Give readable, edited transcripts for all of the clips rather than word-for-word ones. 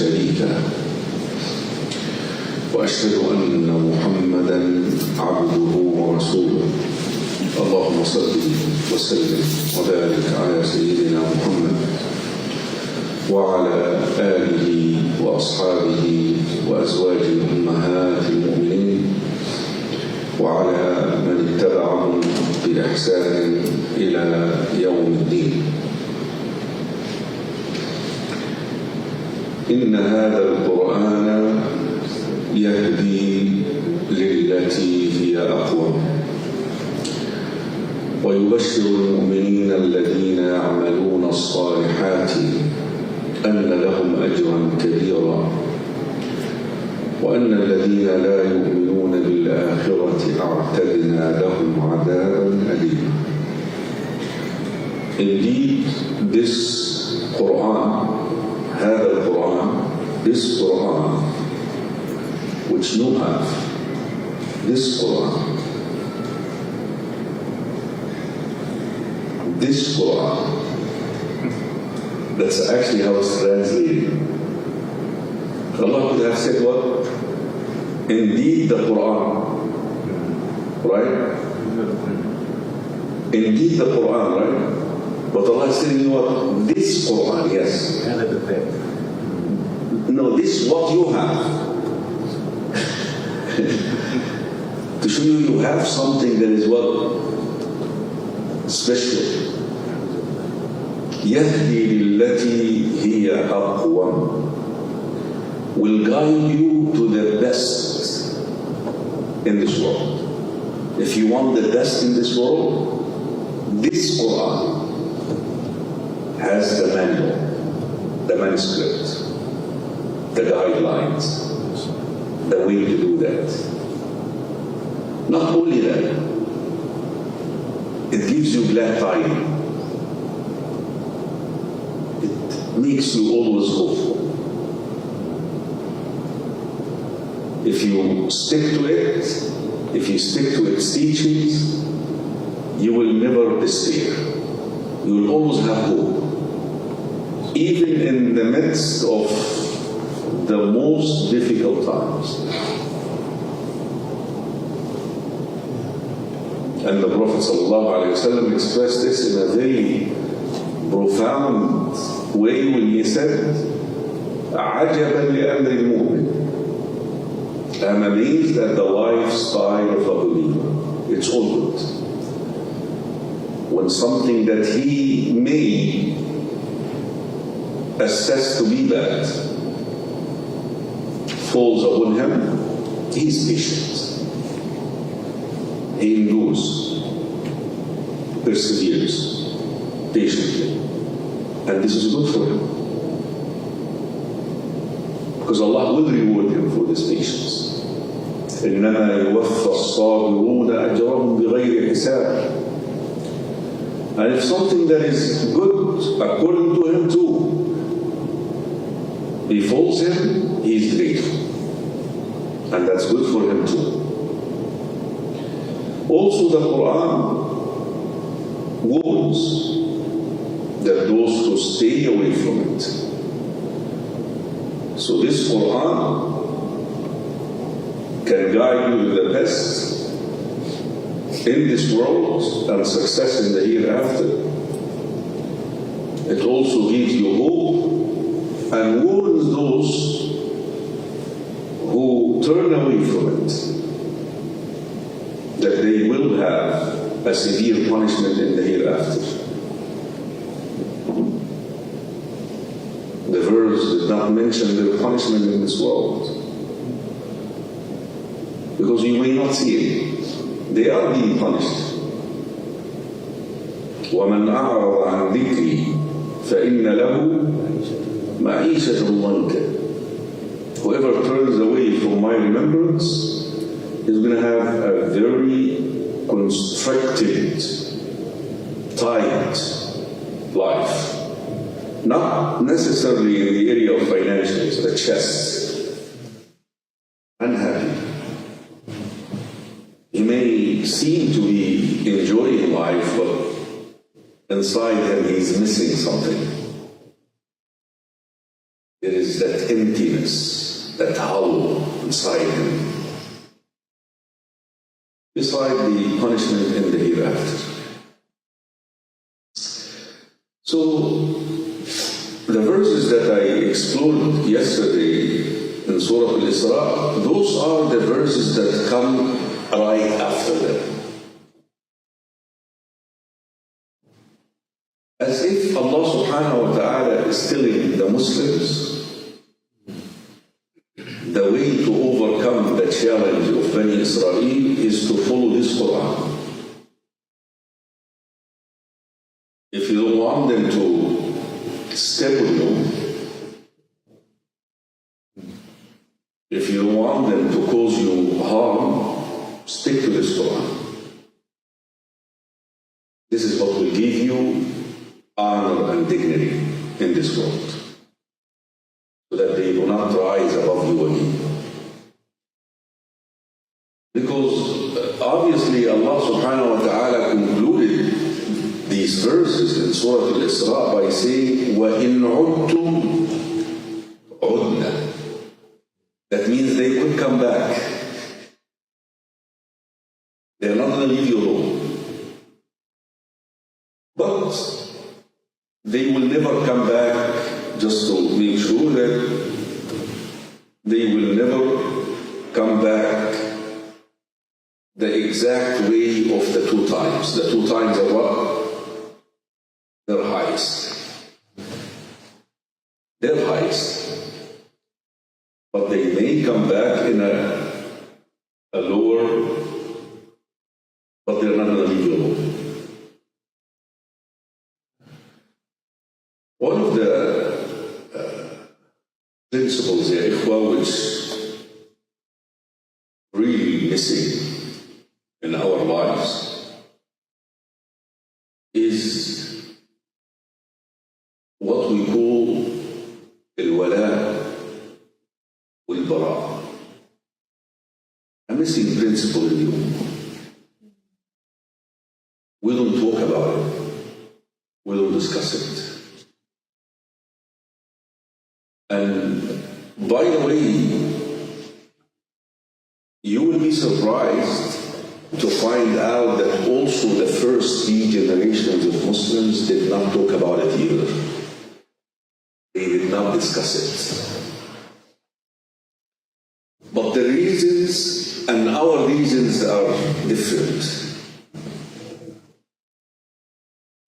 شريك له وأشهد أن محمدًا عبده ورسوله اللهم صل وسلم وبارك على سيدنا محمد وعلى آله وأصحابه وأزواجه أمهات المؤمنين وعلى من اتبعهم بإحسان إلى يوم الدين. إن هذا القرآن يهدي للتي هي أقوم ويبشر المؤمنين الذين يعملون الصالحات أن لهم أجرا كبيرا وأن الذين لا يؤمنون بالآخرة أعتدنا لهم عذابا أليما. Indeed, this Quran, هذا القرآن, this Quran, which you have, this Quran, that's actually how it's translated. Allah could have said what? Indeed the Quran, right? Indeed the Quran, right? But Allah is saying what? This Quran, yes. No, this is what you have. To show you have something that is what? Special. يهدي للتي هي أقوم, will guide you to the best in this world. If you want the best in this world, this Quran has the manual, the manuscript, the guidelines, the way to do that. Not only that, it gives you glad tidings. It makes you always hopeful. If you stick to it, if you stick to its teachings, you will never despair. You will always have hope, even in the midst of the most difficult times. And the Prophet ﷺ expressed this in a very profound way when he said, عَجَبًا لِأَمْرِ الْمُؤْمِنِ. I'm amazed at the lifestyle of a believer. It's all good. When something that he may assess to be bad falls upon him, he is patient. He endures, perseveres patiently. And this is good for him. Because Allah will reward him for this patience. إنما يوفى الصابرون أجرهم بغير حساب. And if something that is good according to him too befalls him, he is grateful. And that's good for him too. Also the Quran warns that those who stay away from it. So this Quran can guide you to the best in this world and success in the hereafter. It also gives you hope and warns those who turn away from it that they will have a severe punishment in the hereafter. The verse did not mention their punishment in this world, because you may not see it. They are being punished. وَمَنْ أَعْرَضَ عَنْ ذِكْرِي فَإِنَّ لَهُ مَعِيشَةً ضَنْكًا. Whoever turns away from my remembrance is going to have a very constricted, tight life. Not necessarily in the area of financials, the chest. Unhappy. He may seem to be enjoying life, but inside him he's missing something. There is that emptiness, that hollow inside him, beside the punishment in the hereafter. So, the verses that I explored yesterday in Surah Al-Isra, those are the verses that come right after them. As if Allah subhanahu wa ta'ala is telling the Muslims the way to overcome the challenge of Bani Israel is to follow this Quran. If you don't want them to step on you, if you don't want them to cause you harm, stick to this Quran. This is what will give you honor and dignity in this world, so that they will not rise above you again. Because obviously Allah subhanahu wa ta'ala concluded these verses in Surah Al-Isra by saying, وَإِنْ عُدْتُمْ عُدْنَا. That means they could come back. They're not going to leave you alone. But they will never come back, just to make sure that they will never come back the exact way of the two times. The two times are what? Their highest. Their highest. But they may come back in a lower, but they're not going to leave you alone. One of the principles, ya ikhwa, which really missing in our lives is what we call al-wala wal-bara. A missing principle in you. We don't talk about it. We don't discuss it. And by the way, you will be surprised to find out that also the first 3 generations of Muslims did not talk about it either. They did not discuss it. But the reasons and our reasons are different.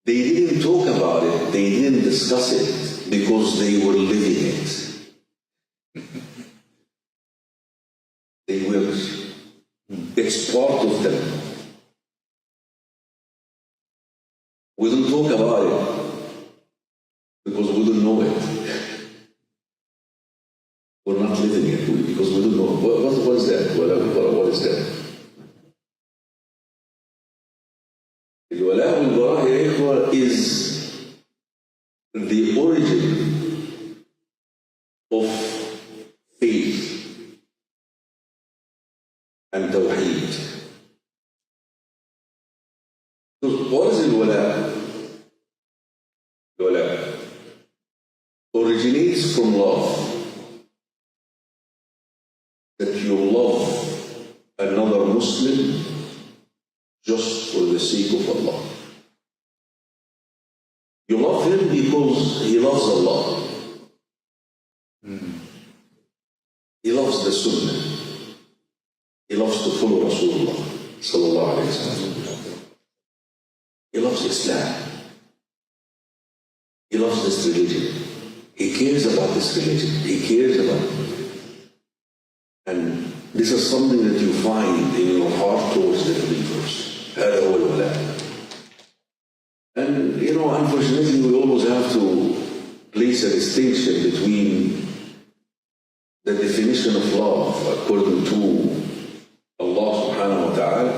They didn't talk about it, they didn't discuss it because they were living it. They were, it's part of them. We don't talk about it because we don't know it. We're not living it because we don't know. What is that? What is that? Al-wala wal-bara, ya ikhwa, is the origin of faith and tawheed. So what is al-wala? Al-wala originates from love. That you love another Muslim just for the sake of Allah. You love him because he loves Allah. He loves the Sunnah. He loves to follow Rasulullah sallallahu alayhi wa sallam. He loves Islam. He loves this religion. He cares about this religion. He cares about it. And this is something that you find in your heart towards the believers. هذا هو الولاء. And unfortunately we always have to place a distinction between the definition of love according to Allah subhanahu wa ta'ala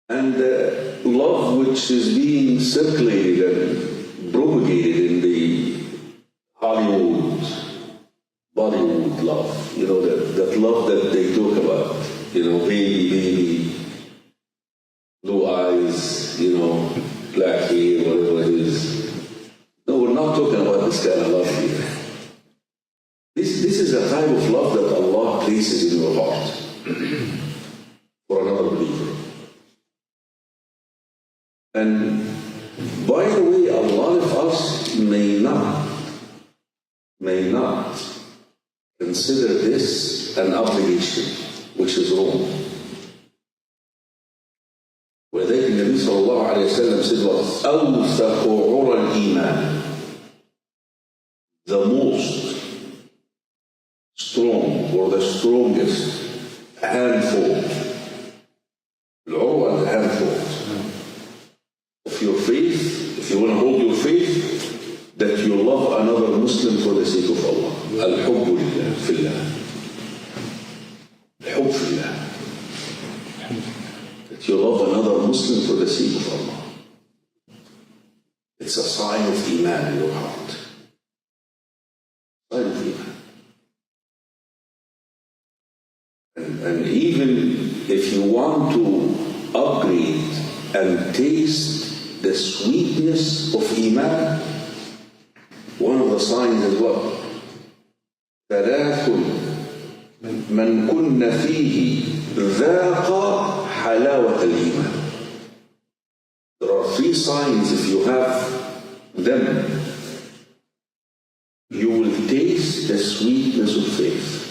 and love which is being circulated and propagated in the Hollywood, Bollywood love. That love that they talk about. Baby, blue eyes, black hair, whatever it is. No, we're not talking about this kind of love here. This is a type of love that Allah places in your heart for another believer. And by the way, a lot of us may not consider this an obligation, which is wrong. وذلك النبي صلى الله عليه وسلم said what? أوثق عرى الإيمان. The most strong or the strongest handhold. العروة, the handhold of your faith, if you want to hold your faith, that you love another Muslim for the sake of Allah. الحب لله في الله. الحب في الله. That you love another Muslim for the sake of Allah. It's a sign of Iman in your heart. Sign of Iman. And even if you want to upgrade and taste the sweetness of Iman, one of the signs is what? ثلاث من كن فيه ذاق حلاوة الإيمان. There are 3 signs, if you have them, you will taste the sweetness of faith.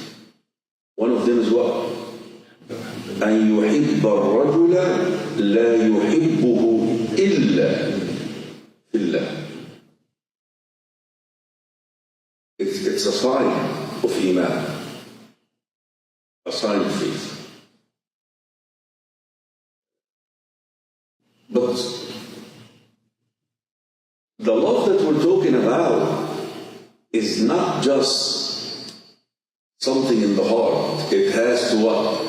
One of them is what? أن يحب الرجل لا يحبه إلا في الله. It's a sign of Iman, a sign of faith. But the love that we're talking about is not just something in the heart. It has to what?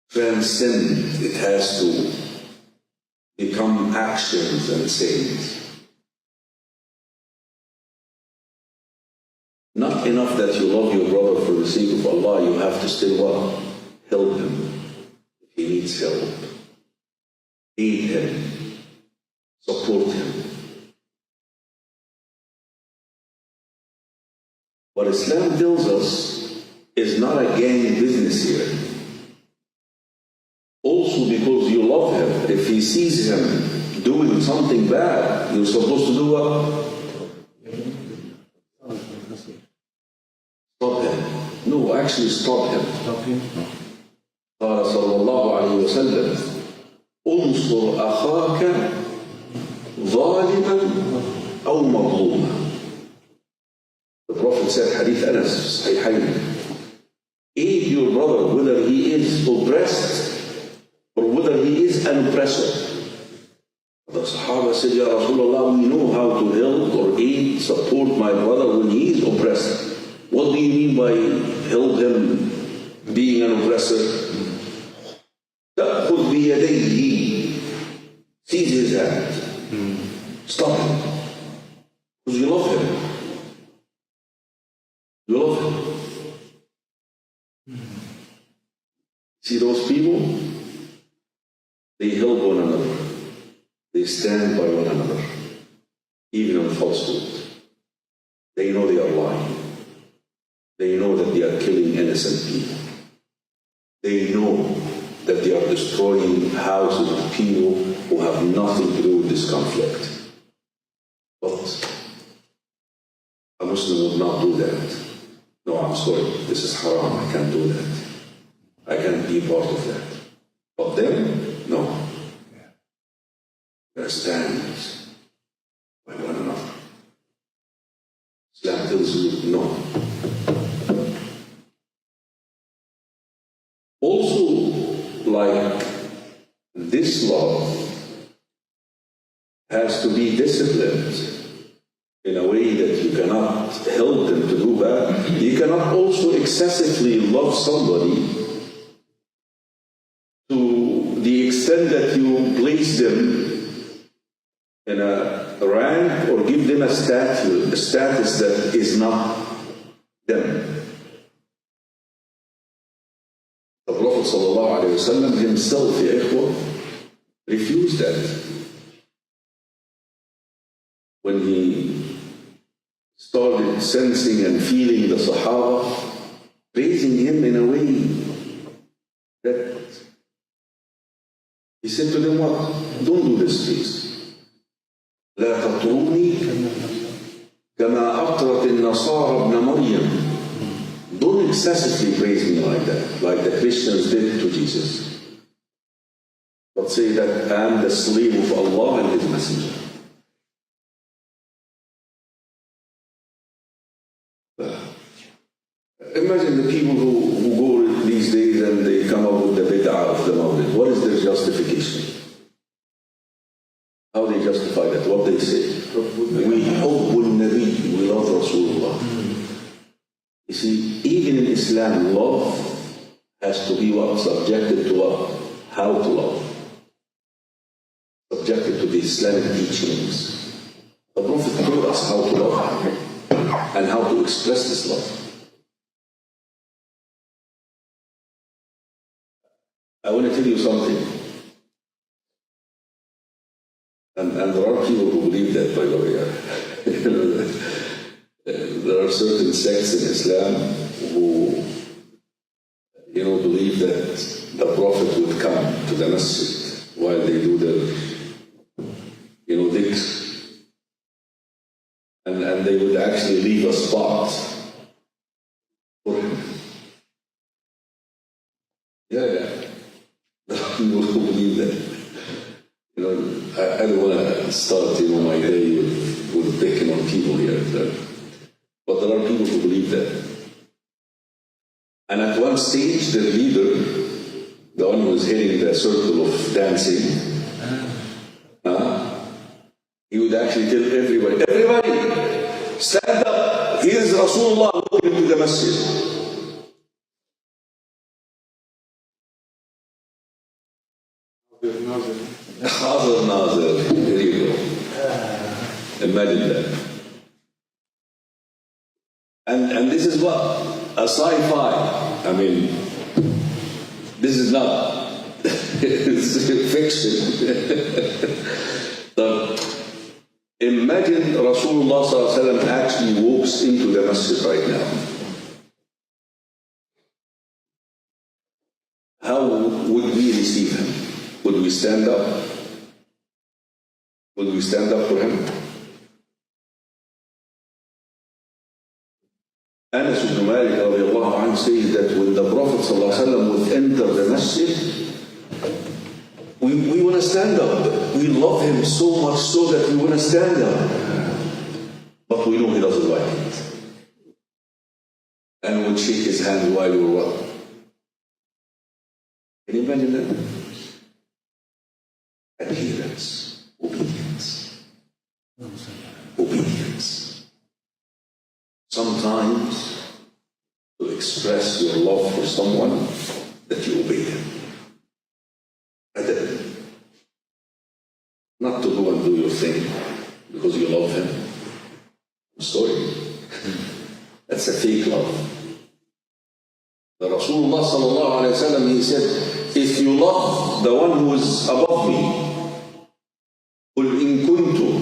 Transcend. It has to become actions and sayings. Not enough that you love your brother for the sake of Allah, you have to still what? Help him if he needs help. Aid him. Support him. What Islam tells us is not a gang business here. Also because you love him, if he sees him doing something bad, you're supposed to do what? Stop him. No, actually stop him. Stop him? قال صلى الله عليه وسلم انصر أخاك ظالما أو مظلوما. The Prophet said, Hadith Anas, Sahihayn, aid your brother whether he is oppressed or whether he is an oppressor. The Sahaba said, Ya Rasulullah, we know how to help or aid, support my brother when he is oppressed. What do you mean by help him being an oppressor? تأخذ بيديه, seize his hand, stop him, because you love him. You love him. See those people? They help one another. They stand by one another, even on falsehood. They know they are lying. They know that they are killing innocent people. They know that they are destroying houses of people who have nothing to do with this conflict. But a Muslim would not do that. No, I'm sorry, this is haram, I can't do that. I can't be part of that. But them, no. They stand by one another. Islam tells you no. Also, like this love has to be disciplined in a way that you cannot help them to do bad. You cannot also excessively love somebody to the extent that you place them in a rank or give them a status that is not them. The Prophet ﷺ himself, ya ikhwah, refused that. When he started sensing and feeling the Sahaba praising him in a way that he said to them, what? Don't do this, please. لا تطروني كما أطرت النصارى ابن مريم. Don't excessively praise me like the Christians did to Jesus. But say that I am the slave of Allah and His Messenger. Imagine the people who go these days and they come up with the bid'ah of the Mawlid. What is their justification? How they justify that? What they say? We hubbul Nabi, we love Rasulullah. You see, even in Islam, love has to be what? Subjected to what? How to love. Subjected to the Islamic teachings. The Prophet told us how to love and how to express this love. I want to tell you something. And there are people who believe that, by the way. There are certain sects in Islam who, believe that the Prophet would come to the masjid while they do their, dhikr. And they would actually leave a spot for him. Yeah. There are people who believe that. I don't want to start, my day with picking on people here. But there are people who believe that. And at one stage, the leader, the one who was heading the circle of dancing, he would actually tell everybody, stand up, here's Rasulullah walking into the masjid. Hazar Nazir, there you go. Imagine that. And this is what? A sci-fi. I mean, this is not fiction. So, imagine Rasulullah ﷺ actually walks into the masjid right now. How would we receive him? Would we stand up? Would we stand up for him? Anas ibn Malik radiallahu anhu says that when the Prophet ﷺ would enter the masjid, we want to stand up. We love him so much so that we want to stand up. But we know he doesn't like it. And would shake his hand while we were what? Can you imagine that? Adherence, obedience. Obedience. Sometimes to express your love for someone that you obey him. Not to go and do your thing because you love him. I'm sorry. That's a fake love. The Rasulullah sallallahu alayhi wa sallam, he said, if you love the one who is above me, قُلْ إِن كُنْتُمْ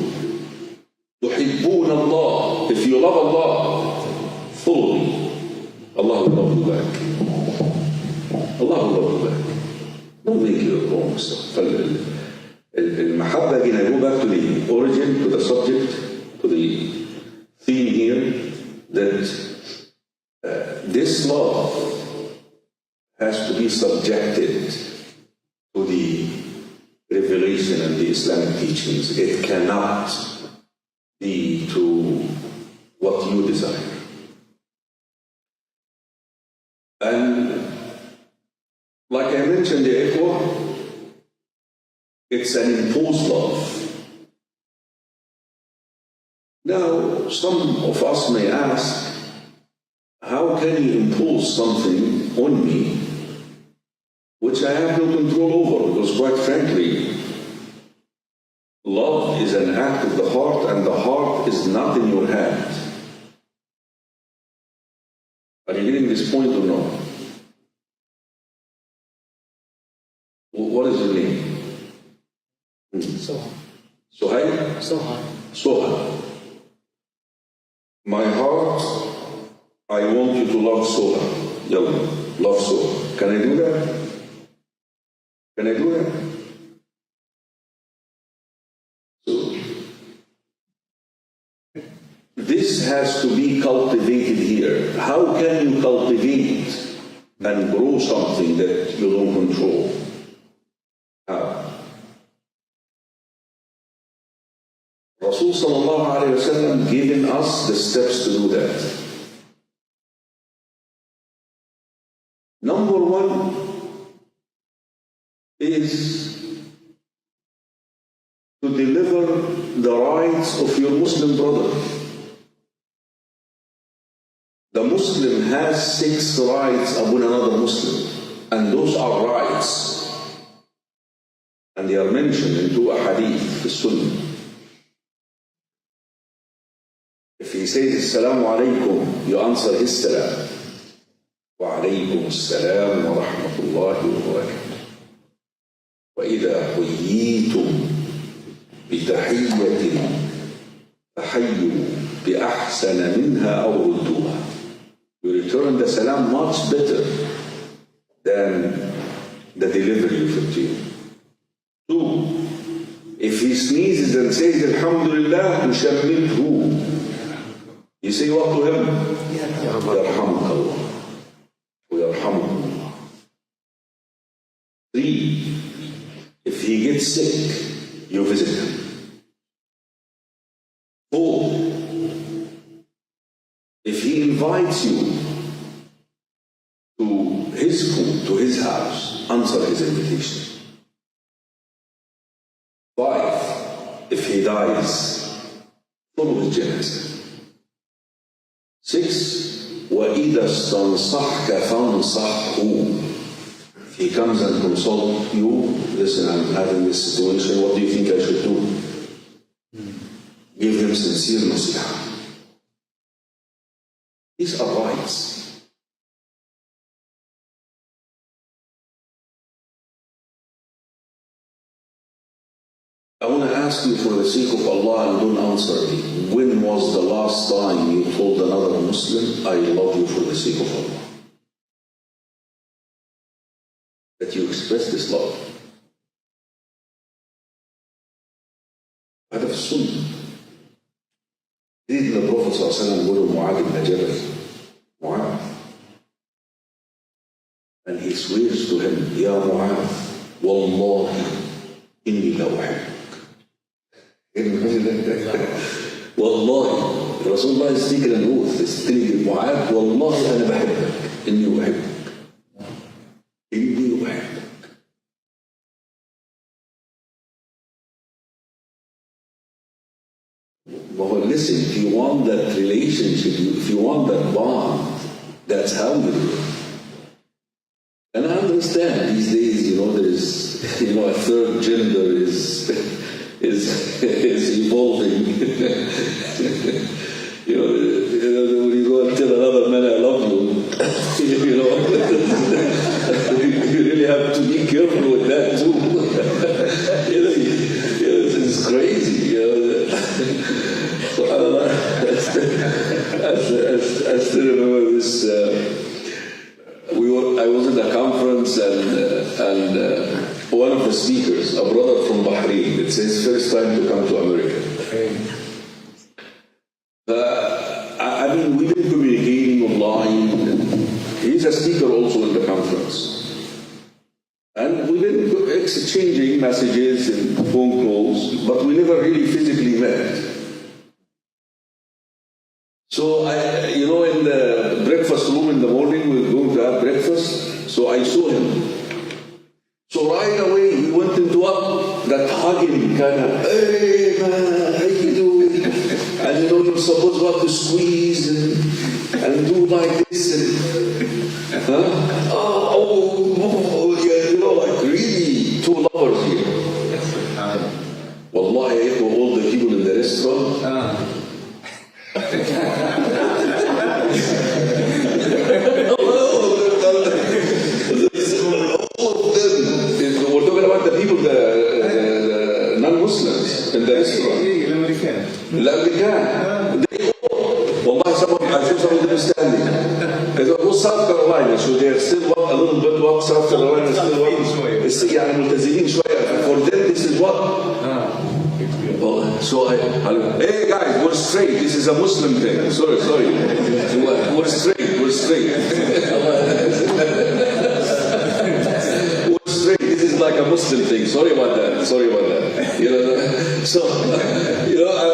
تُحِبُّونَ اللَّهِ, if you love Allah, follow me. Allah will love you back. Allah will love you back. Don't make your wrong stuff. المحبة, again, I go back to the origin, to the subject, to the theme here, that this love has to be subjected to the revelation and the Islamic teachings. It cannot be to what you desire. And like I mentioned, the ikhwah, it's an imposed love. Now, some of us may ask, how can you impose something on me which I have no control over? Because quite frankly, love is an act of the heart, and the heart is not in your hand. Are you getting this point or not? What is your name? Sohan. Sohail? Sohan. Sohan. My heart, I want you to love Sola. Yalla, love Sola. Can I do that? Can I do that? So, this has to be cultivated here. How can you cultivate and grow something that you don't control? How? Rasul sallallahu alayhi wa sallam giving us the steps to do that. Number one is to deliver the rights of your Muslim brother. The Muslim has 6 rights upon another Muslim, and those are rights. And they are mentioned in 2 ahadith, the Sunnah. If he says Assalamu alaikum, you answer his salam. Wa alaikum assalam wa rahmatullahi wa barakatuh. Wa idha huyyitum bitahiyyatin fahayyu bi ahsana minha aw rudduha. You return the salam much better than the delivery of it to you. 2, if he sneezes and says Alhamdulillah, yushammidhu. You say what to him? Yarhamuka Allah. Yarhamuka. 3, if he gets sick, you visit him. 4, if he invites you to his home, to his house, answer his invitation. 5, if he dies, follow his janazah. 6, وَإِذَا اسْتَنْصَحْكَ فَانْصَحْهُ. If he comes and consults you, listen, I'm having this situation, what do you think I should do? Give him sincere nasiha. These are rights. I want to ask you for the sake of Allah, and don't answer me. When was the last time you told another Muslim, I love you for the sake of Allah? That you express this love. هذا في السنة. سيدنا الرسول صلى الله عليه وسلم يقول معاذ بن جبل معاذ. And he swears to him, يا معاذ والله إني لأحبك. والله رسول الله is taking an oath, is telling معاذ والله أنا بحبك إني أحبك إني أحبك. But listen, if you want that relationship, if you want that bond, that's how you do it. And I understand these days, there is, a third gender is evolving. When you go and tell another man I love you, you really have to be careful with that too. It's crazy. So I still remember this. I was at a conference and one of the speakers, a brother from Bahrain, it's his first time to come to America. We've been communicating online. He's a speaker also in the conference. And we've been exchanging messages and phone calls, but we never really physically met. So in the breakfast room in the morning, we were going to have breakfast. So I saw him. So right away, we went into that hugging kind of, hey man, how you doing? And you're supposed to squeeze and do like this and, like really 2 lovers here. Wallahi, all the people in the restaurant. The non-Muslims in the restaurant. الأمريكان. They all. والله someone was South Carolina, so they're still what, a little bit what South Carolina is still what? يعني ملتزمين شوية. For them this is what? Well, so hey guys, we're straight. This is a Muslim thing. Sorry. We're straight. We're straight. This is like a Muslim thing. Sorry about that. You know, so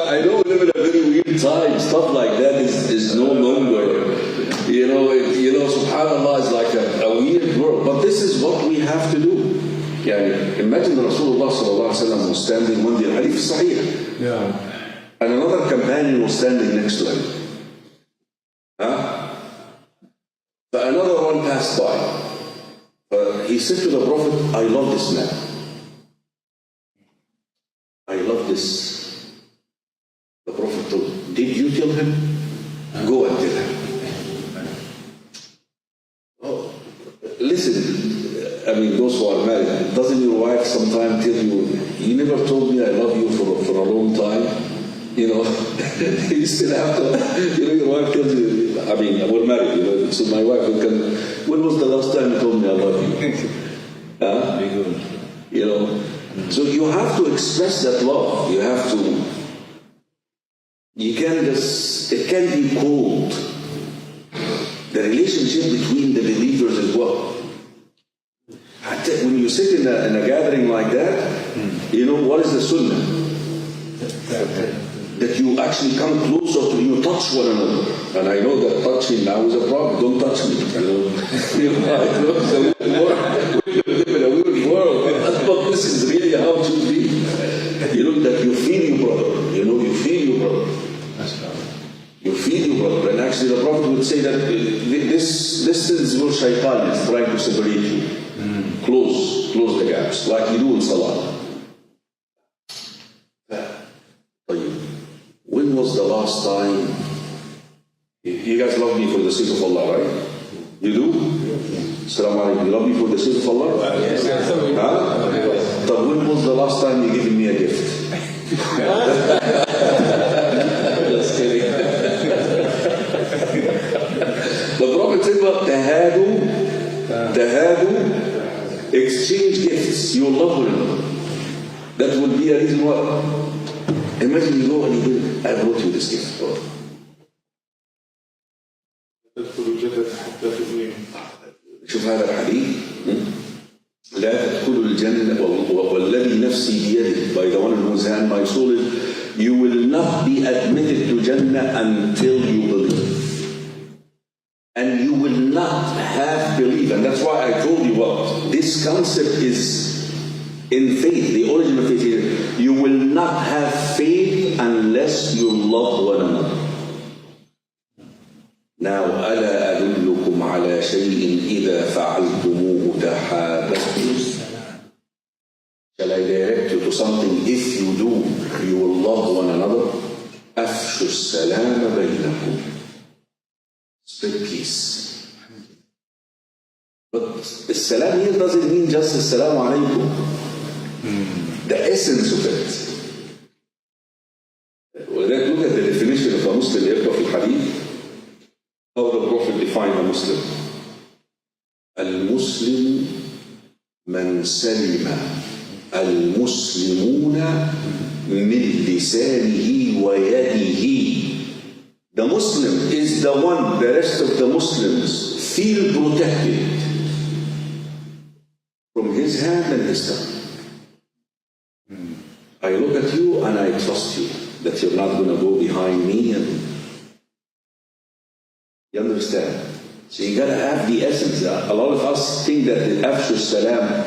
I know we live in a very weird time. Stuff like that is no longer. You know, Subhanallah is like a weird world. But this is what we have to do. يعني imagine Rasulullah sallallahu alaihi wasallam was standing one day, hadith sahih. Yeah. And another companion was standing next to him. But another one passed by. He said to the Prophet, I love this man. I love this. The Prophet told him, did you tell him? Go and tell him. Oh, listen. I mean, those who are married, doesn't your wife sometimes tell you, you never told me I love you for a long time? You know, you still have to, your wife tells you, I mean, we're married, so my wife will come, when was the last time you told me I love you? So you have to express that love. You have to, it can't be cold. The relationship between the believers as well. When you sit in a gathering like that, what is the sunnah? That you actually come closer to you, touch one another. And I know that touching now is a problem. Don't touch me. We live in a weird world. But this is really how it should be. That you feel your brother. You feel your brother. You feel your brother. And actually the Prophet would say that this is where Shaitan is trying to separate you. Close the gaps, like you do in Salah. When was the last time? You guys love me for the sake of Allah, right? You do? Assalamu alaikum. You love me for the sake of Allah? Yes. But when was the last time you gave me a gift? Just kidding. The Prophet said, tahadu, exchange gifts. You will love one another. That would be a reason why. Imagine you go and you go, I brought you this gift. شوف هذا الحديث. لا تدخلوا الجنة والذي نفسي بيده, by the one in whose hand my soul is, you will not be admitted to Jannah until you believe. And you will not have belief. And that's why I told you what this concept is in faith, the origin of faith is you will not have faith unless you love one another. Now, ألا أدلكم على شيء إذا فعلتموه تحاببتم. Shall I direct you to something? If you do, you will love one another. أفشوا السلام بينكم. Spread peace. But the salam here doesn't mean just the salam alaykum. The essence of it. ولذلك look at the definition of a Muslim يبقى في الحديث. How the Prophet defined a Muslim. المسلم من سلم المسلمون من لسانه ويده. The Muslim is the one the rest of the Muslims feel protected from his hand and his tongue. I look at you and I trust you that you're not going to go behind me. And you understand? So you got to have the essence. A lot of us think that the Afshu Salam,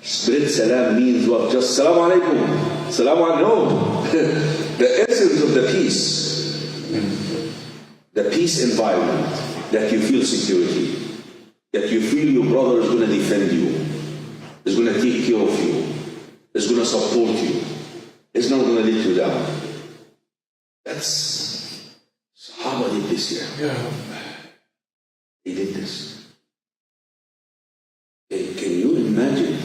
spread Salam means what? Just Salam Alaikum. Salam Alaikum. No. The essence of the peace environment, that you feel security, that you feel your brother is going to defend you, is going to take care of you, is going to support you, is not going to let you down. That's Sahaba did this here. Yeah. He did this. Can you imagine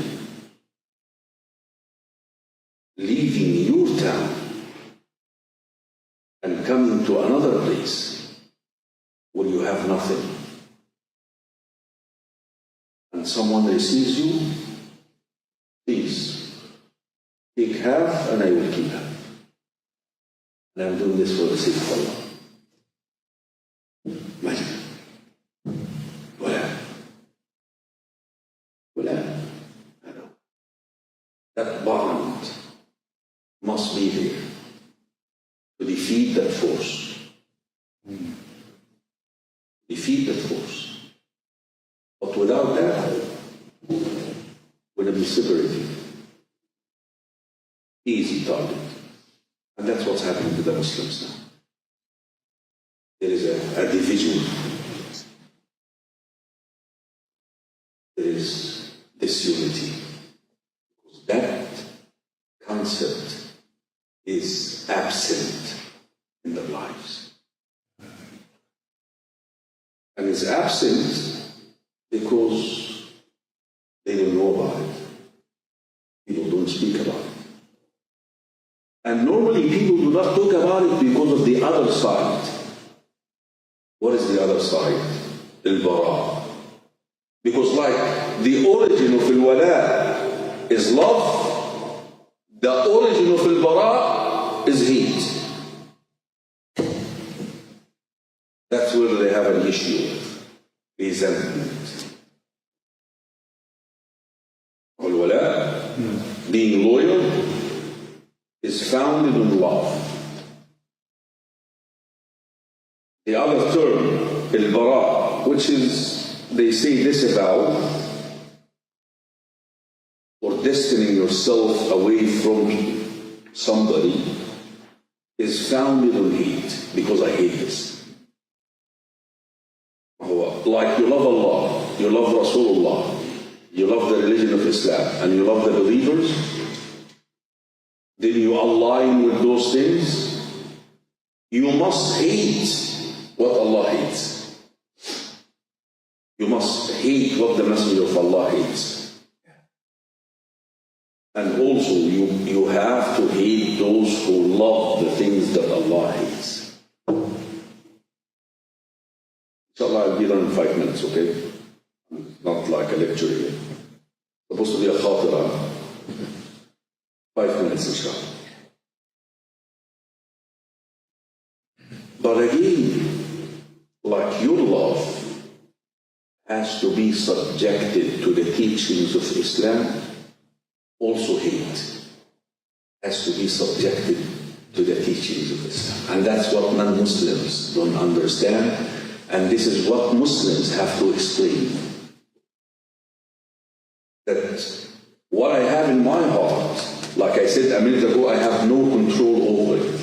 leaving your town and coming to another place where you have nothing? and someone receives you, please take half and I will keep half. And I'm doing this for the sake of Allah. Imagine. That bond must be there to defeat that force. Defeat that force. But without that, we're going to be separated. Easy target. And that's what's happening to the Muslims now. There is a division. There is disunity. That concept is absent in their lives. And it's absent because they don't know about it. People don't speak about it. And normally people do not talk about it because of the other side. What is the other side? Wal-Bara. Because like the origin of al-wala is love, the origin of al-bara is hate. That's where they have an issue, resentment. Al-wala, being loyal, is founded in love. The other term, al-bara, which is, they say this about, or distancing yourself away from somebody, is founded on hate, because I hate this. Like you love Allah, you love Rasulullah, you love the religion of Islam, and you love the believers, then you align with those things. You must hate what Allah hates. You must hate what the Messenger of Allah hates. And also, you have to hate those who love the things that Allah hates. Inshallah, I'll be done in 5 minutes, okay? Not like a lecture here. Supposed to be a khatira. 5 minutes, inshallah. But again, like your love has to be subjected to the teachings of Islam, also hate has to be subjected to the teachings of Islam. And that's what non-Muslims don't understand, and this is what Muslims have to explain. That what I have in my heart, like I said a minute ago, I have no control over it.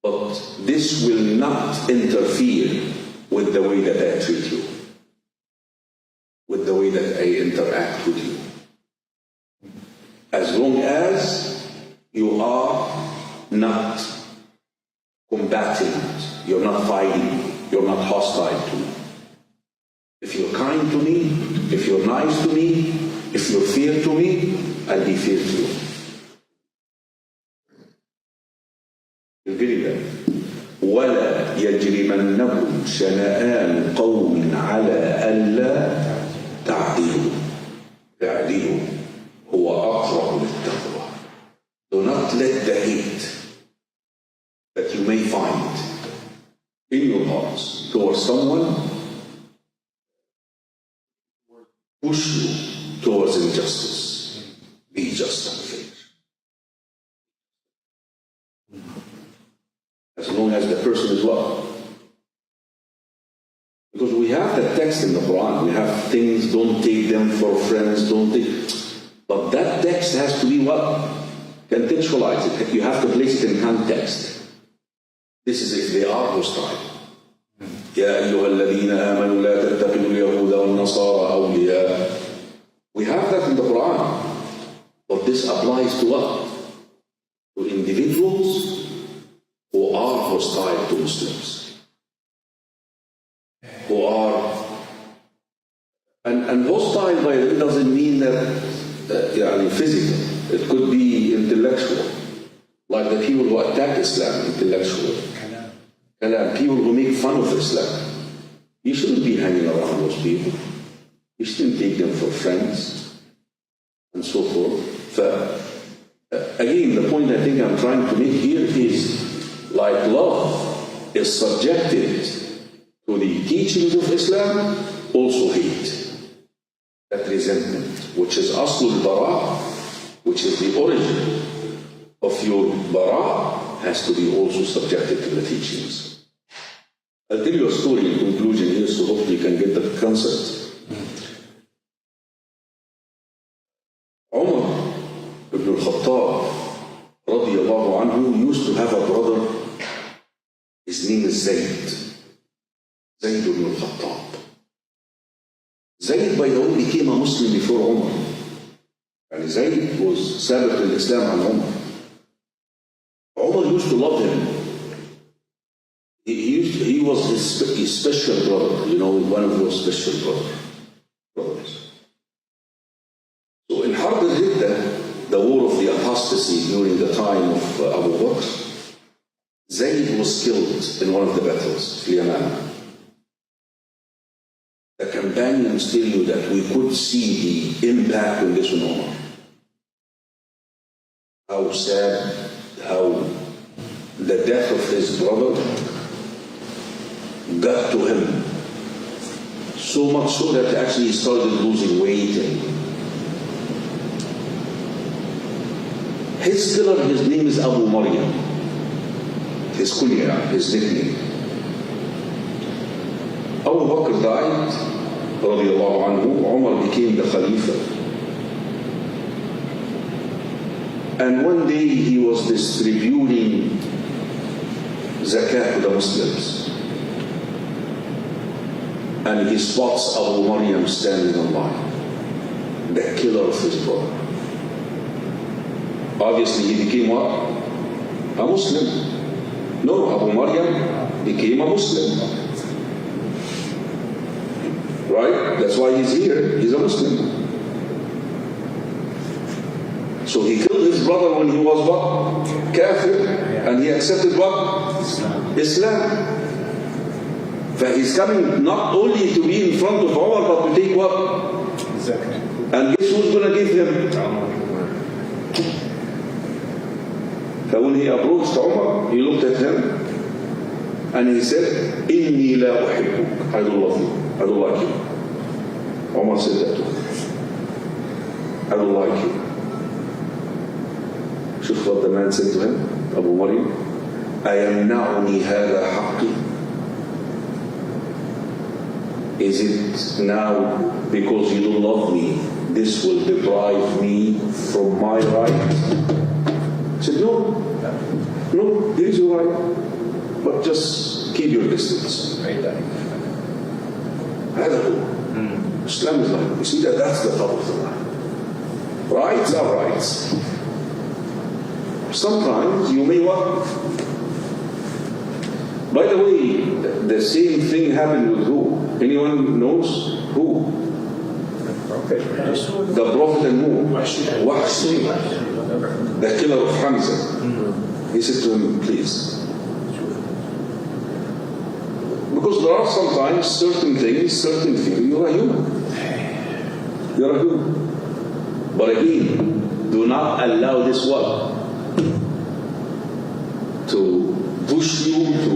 But this will not interfere with the way that I treat you, with the way that I interact with you. As long as you are not combating, you're not fighting, you're not hostile to me. If you're kind to me, if you're nice to me, if you're fair to me, I'll be fair to you. You're getting that? وَلَا يَجْرِمَنَّكُمْ شَنَآنُ قَوْمٍ عَلَىٰ أَلَّا تَعْدِلُوا اعْدِلُوا هُوَ أَقْرَبُ لِلتَّقْوَىٰ. Do not let the hate that you may find in your hearts towards someone push you towards injustice. Be just and fair. As long as the person is well. Because we have the text in the Quran, we have things, don't take them for friends, don't take... But that text has to be what? Contextualize it. You have to place it in context. This is if they are hostile. يا أيها الذين آمنوا لا تتخذوا اليهود والنصارى أولياء. We have that in the Quran. But this applies to what? To individuals who are hostile to Muslims. Who are... And hostile by it doesn't mean that physical. It could be intellectual. Like the people who attack Islam intellectually. People who make fun of Islam. You shouldn't be hanging around those people. You shouldn't take them for friends and so forth. Again, the point I think I'm trying to make here is, like love is subjected to the teachings of Islam, also hate. That resentment, which is Aslul Bara, which is the origin of your Bara, has to be also subjected to the teachings. I'll tell you a story in conclusion here, so hopefully you can get the concept. Umar ibn al-Khattab radiallahu anhu used to have a brother. His name is Zayd. Zayd ibn al-Khattab. Zayd, by the way, became a Muslim before Umar. And Zayd was sabiq in Islam and Umar. Umar used to love him. He was his special brother, you know, one of those special brothers. So in Harb al-Ridda, the war of the apostasy during the time of Abu Bakr, Zayd was killed in one of the battles, Yamama. The companions tell you that we could see the impact on this one, Umar. How sad, how the death of his brother got to him. So much so that actually he started losing weight. And his killer, his name is Abu Maryam. His kunya, his nickname. Abu Bakr died, radiallahu anhu. Umar became the Khalifa. And one day he was distributing zakat to the Muslims. And he spots Abu Maryam standing in line, the killer of his brother. Obviously he became what? A Muslim. No, Abu Maryam became a Muslim. Right? That's why he's here. He's a Muslim. So he killed his brother when he was what? Kafir. And he accepted what? Islam. But he's coming not only to be in front of Umar, but to take what? Exactly. And guess who's going to give him? So when he approached Umar, he looked at him and he said, Inni la uhibbuk. I don't love you. I don't like you. Umar said that to him. I don't like you. Shuf what the man said to him, Abu Maryam, أَيَمْنَعُنِي هَذَا حَقِّي. Is it now because you don't love me, this will deprive me from my right? He said, no, here is your right, but just keep your distance. Islam is like, you see that's the top of the line. Rights are rights. Sometimes you may what? By the way, the same thing happened with who? Anyone knows who? The Prophet and who? Wahshi, the killer of Hamza. He said to him, please. Because there are sometimes certain things, you're a human. You're a human. But again, do not allow this what? To push you to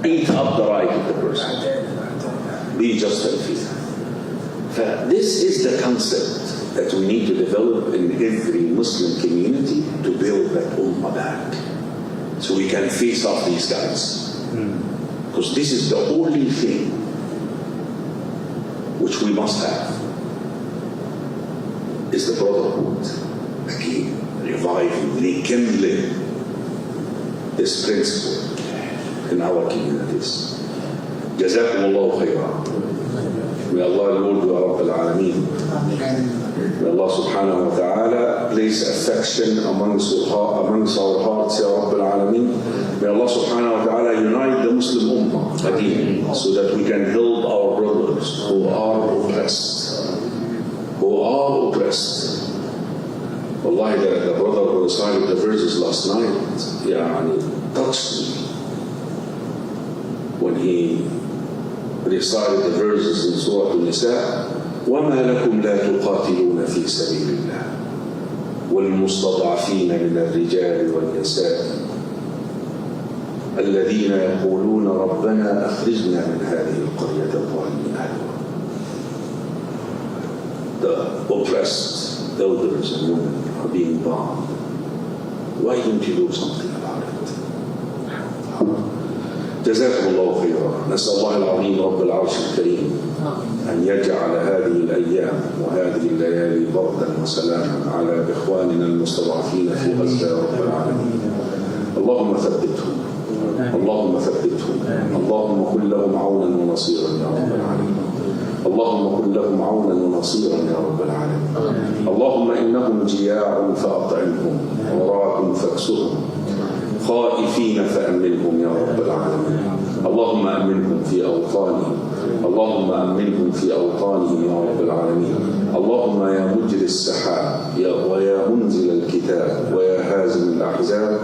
eat up the right of the person. Be just and fair. This is the concept that we need to develop in every Muslim community to build that ummah back. So we can face off these guys. Because this is the only thing which we must have, is the brotherhood. Again, reviving, rekindling this principle in our communities. Jazakum Allahu khairan. May Allah reward you, Rabb al-Alameen. May Allah subhanahu wa ta'ala place affection amongst our hearts, Ya Rabb al-Alameen. May Allah subhanahu wa ta'ala unite the Muslim ummah again, so that we can help our brothers who are oppressed. Wallahi, the brother who recited the verses last night, touched me when he they started the verses in Surah An-Nisa, وَمَا لَكُمْ لَا تُقَاتِلُونَ فِي سَبِيلِ اللَّهِ وَالْمُسْتَضْعَفِينَ مِنَ الرِّجَالِ وَالنِّسَاءِ الَّذِينَ يَقُولُونَ رَبَّنَا أَخْرِجْنَا مِنْ هَذِهِ الْقَرْيَةِ الظَّالِمِ أَهْلُهَا. The oppressed elders and women are being bombed. Why don't you do something about it? جزاكم الله خيرا. نسأل الله العظيم رب العرش الكريم أن يجعل هذه الأيام وهذه الليالي بردا وسلاما على إخواننا المستضعفين في غزة يا رب العالمين. اللهم ثبتهم، اللهم ثبتهم، اللهم كن لهم عونا ونصيرا يا رب العالمين. اللهم كن لهم عونا ونصيرا يا رب العالمين. اللهم إنهم جياع فأطعمهم، عراة فاكسهم، خائفين فأمنهم يا رب العالمين. اللهم أمنهم في أوطانهم، اللهم أمنهم في أوطانهم يا رب العالمين. اللهم يا مجري السحاب ويا منزل الكتاب ويا هازم الأحزاب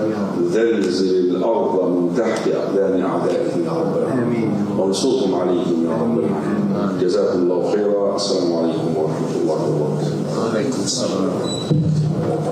زلزل الأرض من تحت أقدام أعدائهم يا رب العالمين، وانصرهم عليهم يا رب العالمين. جزاكم الله خيرا. السلام عليكم ورحمة الله وبركاته. وعليكم السلام.